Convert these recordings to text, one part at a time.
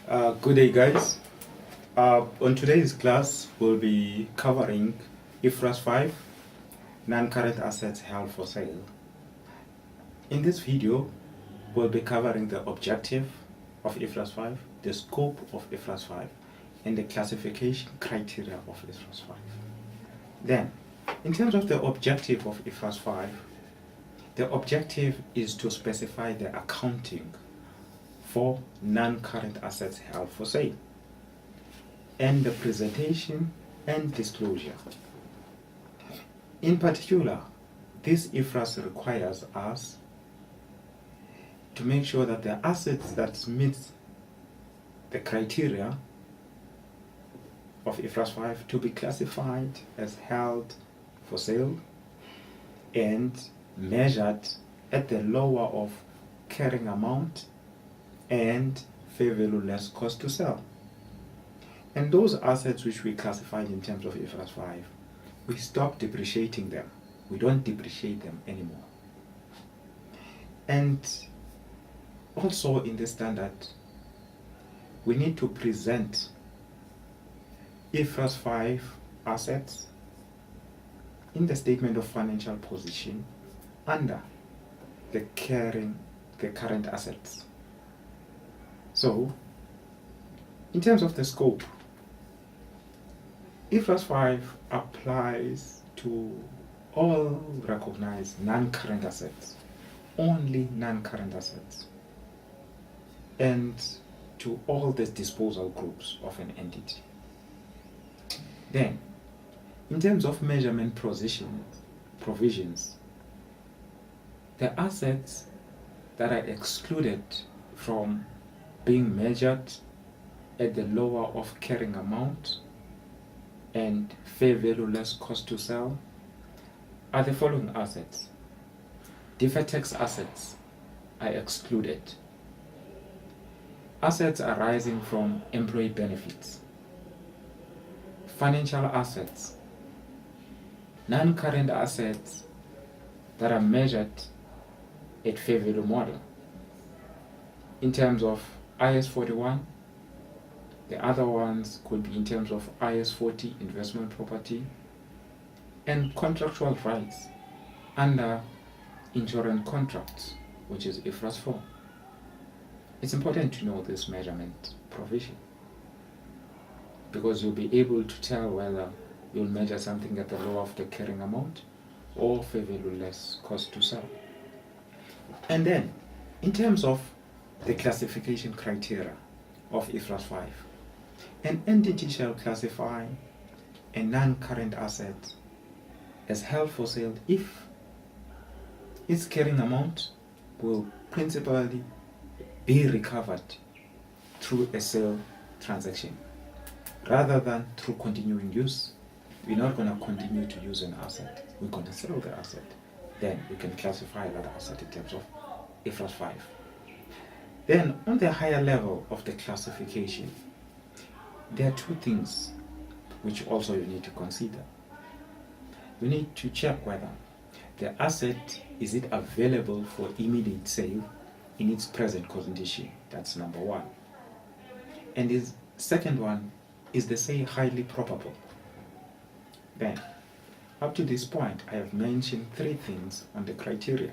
Good day, guys. On today's class, we'll be covering IFRS 5, non-current assets held for sale. In this video, we'll be covering the objective of IFRS 5, the scope of IFRS 5, and the classification criteria of IFRS 5. Then, in terms of the objective of IFRS 5, the objective is to specify the accounting for non-current assets held for sale, and the presentation and disclosure. In particular, this IFRS requires us to make sure that the assets that meet the criteria of IFRS 5 to be classified as held for sale and measured at the lower of carrying amount and fair value less cost to sell. And those assets which we classified in terms of IFRS 5, we stop depreciating them. We don't depreciate them anymore. And also in the standard, we need to present IFRS 5 assets in the statement of financial position under the current assets. So, in terms of the scope, IFRS 5 applies to all recognized non-current assets, only non-current assets, and to all the disposal groups of an entity. Then, in terms of measurement provisions, the assets that are excluded from being measured at the lower of carrying amount and fair value less cost to sell are the following assets. Deferred tax assets are excluded. Assets arising from employee benefits. Financial assets. Non-current assets that are measured at fair value model. In terms of IS 41, the other ones could be in terms of IS 40, investment property, and contractual rights under insurance contracts, which is IFRS 4. It's important to know this measurement provision because you'll be able to tell whether you'll measure something at the lower of the carrying amount or fair value less cost to sell. And then, in terms of the classification criteria of IFRS 5, an entity shall classify a non-current asset as held for sale if its carrying amount will principally be recovered through a sale transaction rather than through continuing use. We're not going to continue to use an asset, we're going to sell the asset. Then we can classify that asset in terms of IFRS 5. Then on the higher level of the classification, there are two things which also you need to consider. You need to check whether the asset, is it available for immediate sale in its present condition? That's number one. And the second one, is the sale highly probable? Then, up to this point, I have mentioned three things on the criteria.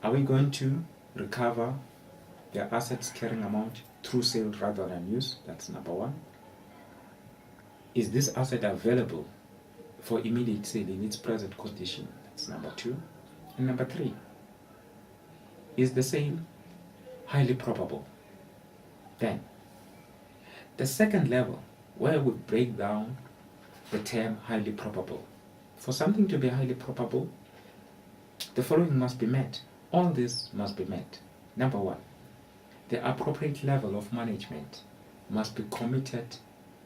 Are we going to recover the assets carrying amount through sale rather than use? That's number one. Is this asset available for immediate sale in its present condition? That's number two. And number three, is the sale highly probable? Then, the second level, where we break down the term highly probable. For something to be highly probable, the following must be met. All this must be met. Number one, the appropriate level of management must be committed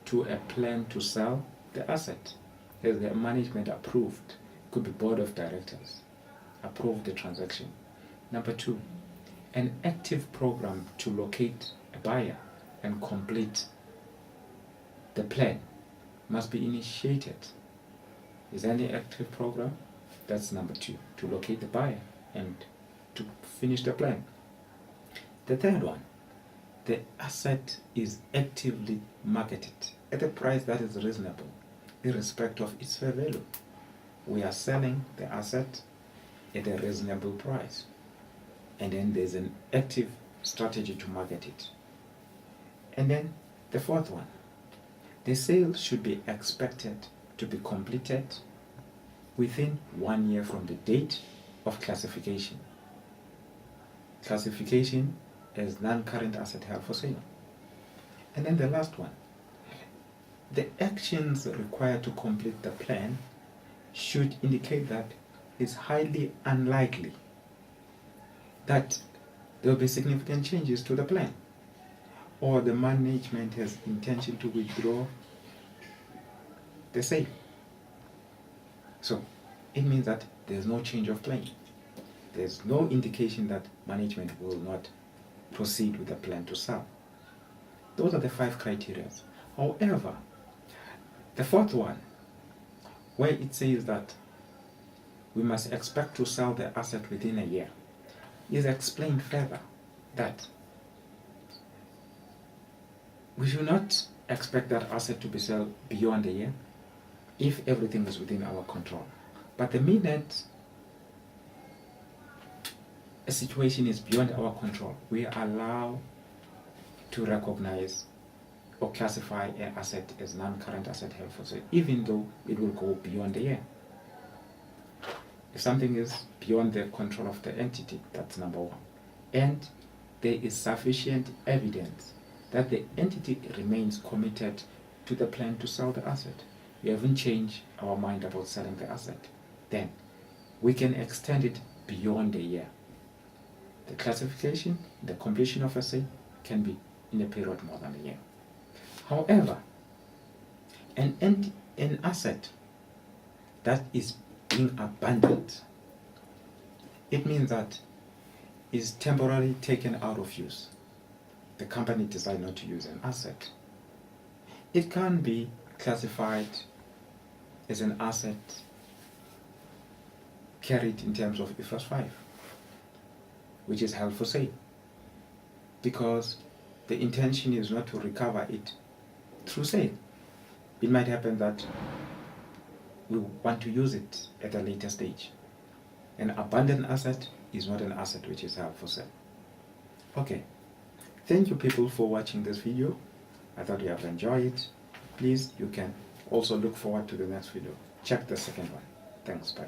to a plan to sell the asset. As the management approved, could be board of directors, approve the transaction. Number two, an active program to locate a buyer and complete the plan must be initiated. Is there any active program? That's number two, to locate the buyer and to finish the plan. The third one, the asset is actively marketed at a price that is reasonable, irrespective of its fair value. We are selling the asset at a reasonable price, and then there's an active strategy to market it. And then the fourth one, the sale should be expected to be completed within 1 year from the date of classification. Classification as non-current asset held for sale. And then the last one, the actions required to complete the plan should indicate that it's highly unlikely that there will be significant changes to the plan, or the management has intention to withdraw the sale. So it means that there's no change of plan. There's no indication that management will not proceed with the plan to sell. Those are the 5 criteria. However, the fourth one, where it says that we must expect to sell the asset within a year, is explained further that we should not expect that asset to be sold beyond a year if everything is within our control. But the minute a situation is beyond our control, we are allowed to recognize or classify an asset as non-current asset held for sale, even though it will go beyond a year. If something is beyond the control of the entity, that's number one. And there is sufficient evidence that the entity remains committed to the plan to sell the asset. We haven't changed our mind about selling the asset. Then we can extend it beyond a year. The classification, the completion of a sale can be in a period more than a year. However, an asset that is being abandoned, it means that is temporarily taken out of use. The company decides not to use an asset. It can be classified as an asset carried in terms of IFRS 5, which is held for sale, because the intention is not to recover it through sale. It might happen that we want to use it at a later stage. An abandoned asset is not an asset which is held for sale. Okay, thank you people for watching this video. I thought you have enjoyed it. Please, you can also look forward to the next video. Check the second one. Thanks, bye.